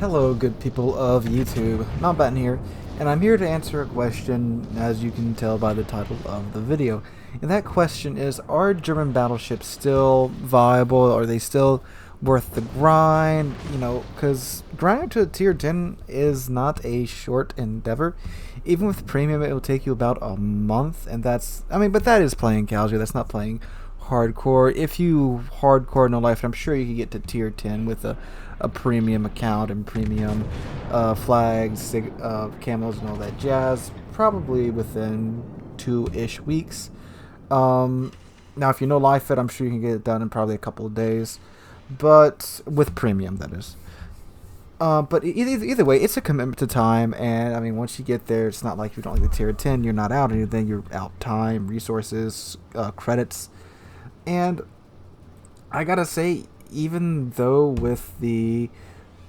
Hello, good people of YouTube. Mountbatten here, and I'm here to answer a question, as you can tell by the title of the video. And that question is, are German battleships still viable? Are they still worth the grind? You know, because grinding to a tier 10 is not a short endeavor. Even with premium, it will take you about a month, and but that is playing casual. That's not playing hardcore. If you hardcore no life, I'm sure you can get to tier 10 with a premium account and premium flags, camos, and all that jazz, probably within 2-ish weeks. Now, if you know life fit, I'm sure you can get it done in probably a couple of days, but with premium, that is. But either way, it's a commitment to time, and I mean, once you get there, it's not like if you don't like the tier 10, you're not out anything. You're out time, resources, credits, and I gotta say, even though with the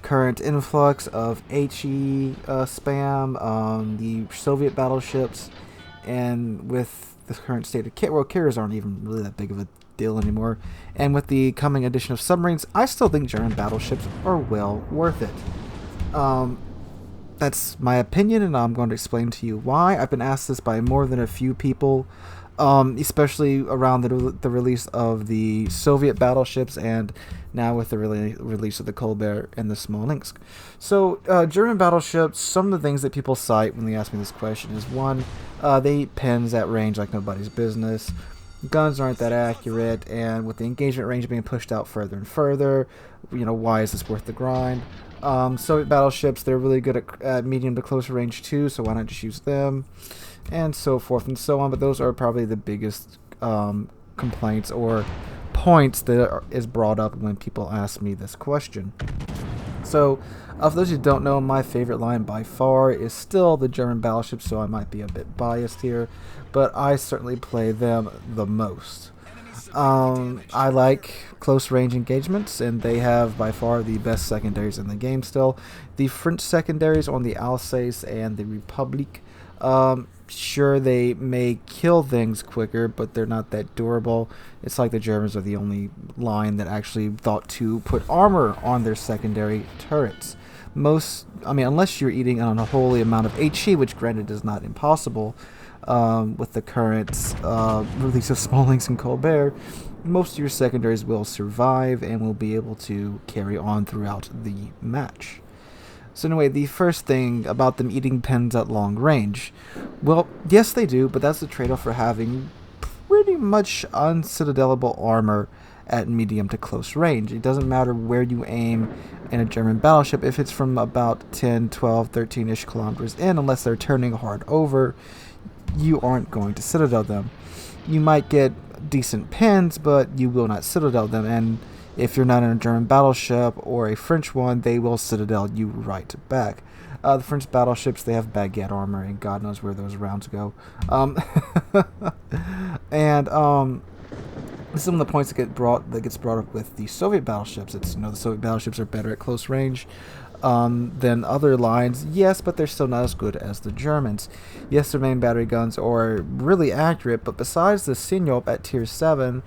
current influx of HE spam, the Soviet battleships, and with the current state of carriers aren't even really that big of a deal anymore, and with the coming addition of submarines, I still think German battleships are well worth it. That's my opinion, and I'm going to explain to you why. I've been asked this by more than a few people, especially around the release of the Soviet battleships, and now with the release of the Colbert and the Smolensk. So, German battleships, some of the things that people cite when they ask me this question is, one, they eat pins at range like nobody's business. Guns aren't that accurate, and with the engagement range being pushed out further and further, why is this worth the grind? Soviet battleships, they're really good at medium to close range too, so why not just use them? And so forth and so on, but those are probably the biggest complaints or points that is brought up when people ask me this question. So, for those who don't know, my favorite line by far is still the German battleships, so I might be a bit biased here, but I certainly play them the most. I like close range engagements, and they have by far the best secondaries in the game still. The French secondaries on the Alsace and the Republique, sure, they may kill things quicker, but they're not that durable. It's like the Germans are the only line that actually thought to put armor on their secondary turrets. Unless you're eating an unholy amount of HE, which granted is not impossible, with the current release of Smolensk and Colbert, most of your secondaries will survive and will be able to carry on throughout the match. So anyway, the first thing about them eating pins at long range. Well, yes they do, but that's the trade-off for having pretty much uncitadelable armor at medium to close range. It doesn't matter where you aim in a German battleship. If it's from about 10, 12, 13-ish kilometers in, unless they're turning hard over, you aren't going to citadel them. You might get decent pins, but you will not citadel them, and if you're not in a German battleship or a French one, they will citadel you right back. The French battleships, they have baguette armor, and God knows where those rounds go. And some of the points that gets brought up with the Soviet battleships. It's the Soviet battleships are better at close range than other lines. Yes, but they're still not as good as the Germans. Yes, their main battery guns are really accurate, but besides the Sealord at tier 7.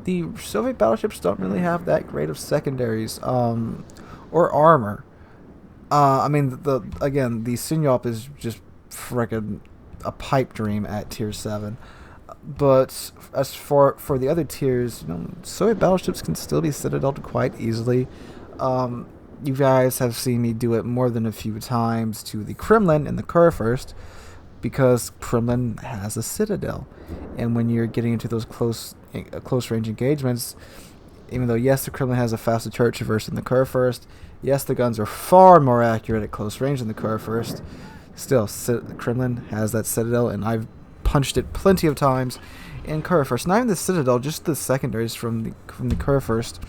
The Soviet battleships don't really have that great of secondaries or armor. The Sealord is just frickin' a pipe dream at tier 7. But as for the other tiers, Soviet battleships can still be citadeled quite easily. You guys have seen me do it more than a few times to the Kremlin and the Kurfürst, because Kremlin has a citadel, and when you're getting into those close range engagements, even though yes, the Kremlin has a faster turret traverse than the Kurfürst, yes, the guns are far more accurate at close range than the Kurfürst, still the Kremlin has that citadel, and I've punched it plenty of times in Kurfürst. Not even the citadel, just the secondaries from the Kurfürst.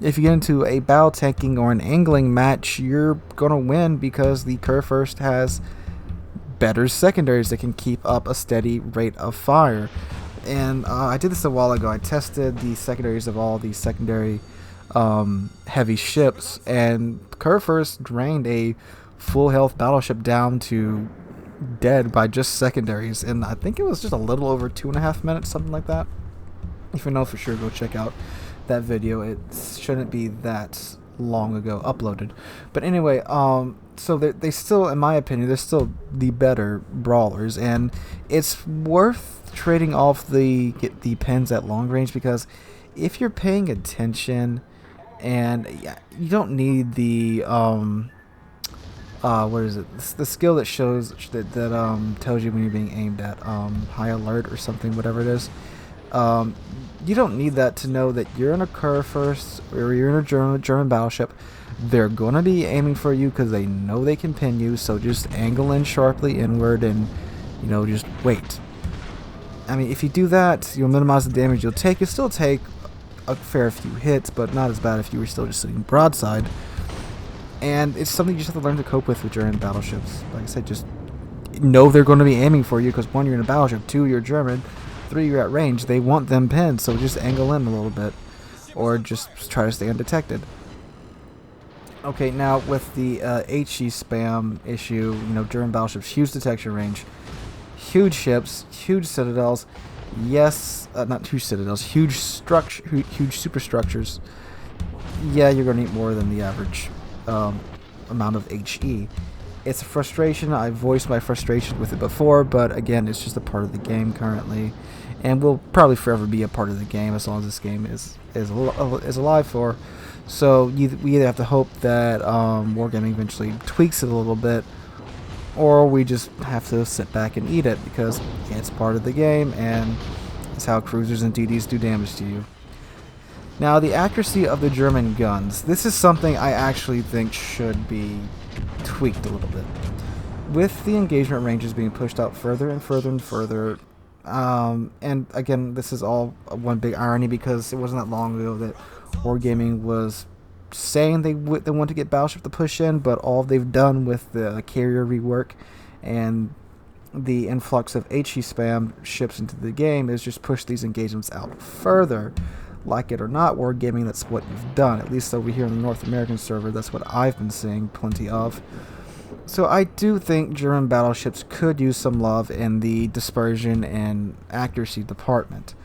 If you get into a battle tanking or an angling match, you're gonna win because the Kurfürst has better secondaries that can keep up a steady rate of fire. And I did this a while ago. I tested the secondaries of all the secondary heavy ships, and Kurfürst drained a full health battleship down to dead by just secondaries, and I think it was just a little over 2.5 minutes, something like that. If you know for sure, go check out that video. It shouldn't be that long ago uploaded. But anyway, so they still, in my opinion, they're still the better brawlers, and it's worth trading off the pins at long range, because if you're paying attention, and you don't need the what is it? The skill that shows that tells you when you're being aimed at, high alert or something, whatever it is. You don't need that to know that you're in a curve first, or you're in a German battleship. They're gonna be aiming for you because they know they can pin you. So just angle in sharply inward, and just wait. I mean, if you do that, you'll minimize the damage you'll take. You'll still take a fair few hits, but not as bad if you were still just sitting broadside. And it's something you just have to learn to cope with German battleships. Like I said, just know they're going to be aiming for you, because 1, you're in a battleship, 2, you're German, 3, you're at range. They want them pinned, so just angle in a little bit, or just try to stay undetected. Okay, now with the HE spam issue, German battleships, huge detection range, huge ships, huge citadels. Yes, not huge citadels, huge superstructures. Yeah, you're going to need more than the average amount of HE. It's a frustration. I voiced my frustration with it before, but again, it's just a part of the game currently, and will probably forever be a part of the game as long as this game is alive for. So we either have to hope that Wargaming eventually tweaks it a little bit, or we just have to sit back and eat it, because it's part of the game, and it's how cruisers and DDs do damage to you. Now, the accuracy of the German guns. This is something I actually think should be tweaked a little bit. With the engagement ranges being pushed out further and further and further, and again, this is all one big irony, because it wasn't that long ago that Wargaming was saying they want to get Battleship to push in, but all they've done with the carrier rework and the influx of HE spam ships into the game is just push these engagements out further. Like it or not, Wargaming, that's what you've done. At least over here in the North American server, that's what I've been seeing plenty of. So I do think German battleships could use some love in the dispersion and accuracy department.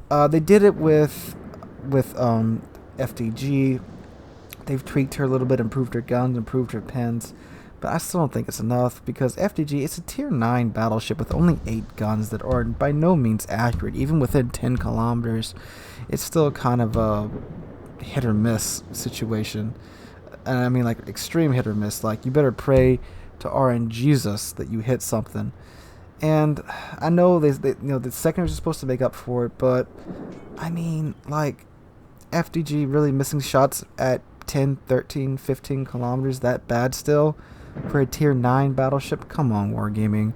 They did it with FDG. They've tweaked her a little bit, improved her guns, improved her pins, but I still don't think it's enough, because FDG, it's a tier 9 battleship with only 8 guns that are by no means accurate. Even within 10 kilometers, it's still kind of a hit or miss situation. And I mean, like, extreme hit or miss. Like, you better pray to RNGesus that you hit something. And I know the secondaries are supposed to make up for it, but I mean, like, FDG really missing shots at 10, 13, 15 kilometers, that bad still for a tier 9 battleship? Come on, Wargaming.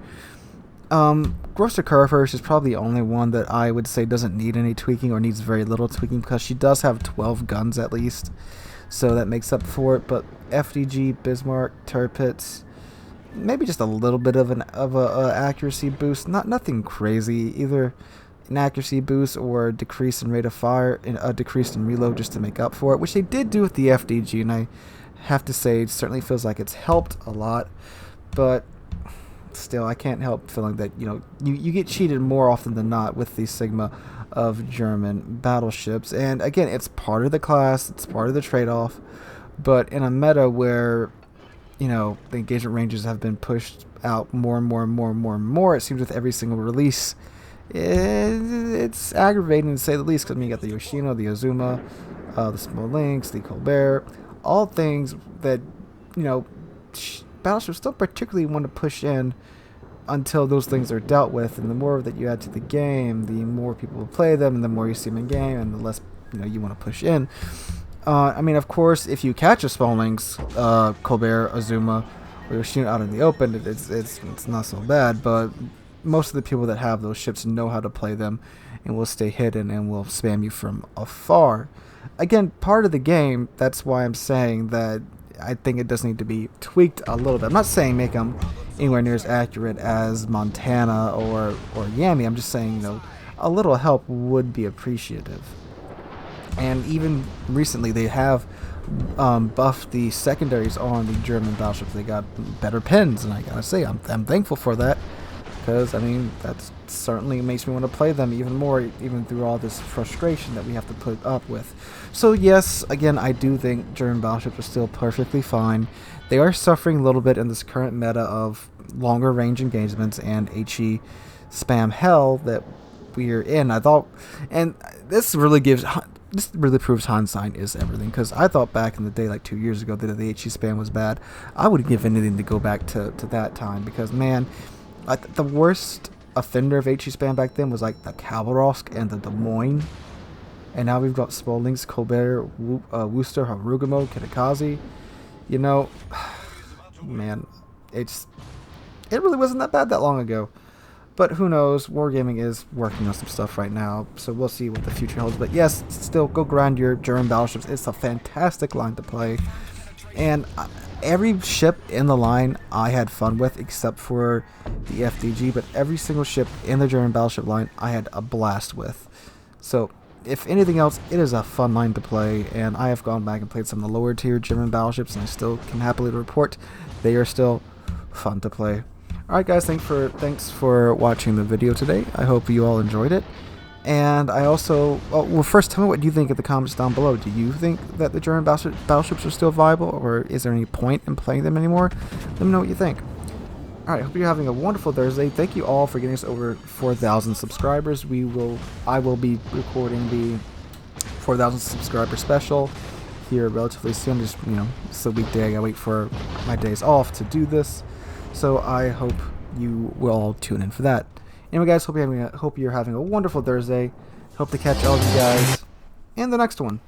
Grosser Kurfürst is probably the only one that I would say doesn't need any tweaking, or needs very little tweaking, because she does have 12 guns at least, so that makes up for it. But FDG, Bismarck, Tirpitz, maybe just a little bit of a accuracy boost, nothing crazy, either an accuracy boost or a decrease in rate of fire, and a decrease in reload, just to make up for it, which they did do with the FDG, and I have to say it certainly feels like it's helped a lot. But still, I can't help feeling that you get cheated more often than not with the Sigma of German battleships. And again, it's part of the class, it's part of the trade-off, but in a meta where the engagement ranges have been pushed out more and more and more and more and more, it seems, with every single release, it's aggravating to say the least. Because you got the Yoshino, the Azuma, the Smolensk, the Colbert, all things that battleships don't particularly want to push in until those things are dealt with. And the more that you add to the game, the more people will play them, and the more you see them in game, and the less you want to push in. I mean, of course, if you catch a Smolensk, Colbert, Azuma, or Yoshino out in the open, it's not so bad. But most of the people that have those ships know how to play them, and will stay hidden and will spam you from afar. Again, part of the game. That's why I'm saying that I think it does need to be tweaked a little bit. I'm not saying make them anywhere near as accurate as Montana or Yami. I'm just saying, a little help would be appreciative. And even recently, they have buffed the secondaries on the German battleships. They got better pins, and I gotta say, I'm thankful for that. because I mean that certainly makes me want to play them even more, even through all this frustration that we have to put up with. So yes, again, I do think German battleships are still perfectly fine. They are suffering a little bit in this current meta of longer range engagements and HE spam hell that we're in. I thought, and this really proves hindsight is everything, because I thought back in the day, like 2 years ago, that the HE spam was bad. I would give anything to go back to that time, because man, the worst offender of HE spam back then was like the Khabarovsk and the Des Moines, and now we've got Smolensk, Colbert, Worcester, Harugamo, Kitakazi. You know, man, it really wasn't that bad that long ago. But who knows, Wargaming is working on some stuff right now, so we'll see what the future holds. But yes, still, go grind your German battleships. It's a fantastic line to play. And every ship in the line I had fun with, except for the FDG, but every single ship in the German battleship line I had a blast with. So, if anything else, it is a fun line to play, and I have gone back and played some of the lower tier German battleships, and I still can happily report they are still fun to play. Alright guys, thanks for watching the video today. I hope you all enjoyed it. And I also, well, first tell me what you think in the comments down below. Do you think that the German battleships are still viable, or is there any point in playing them anymore? Let me know what you think. Alright, hope you're having a wonderful Thursday. Thank you all for getting us over 4,000 subscribers. I will be recording the 4,000 subscriber special here relatively soon. Just, you know, it's a weekday. I wait for my days off to do this. So I hope you will all tune in for that. Anyway, guys, hope you're having a wonderful Thursday. Hope to catch all of you guys in the next one.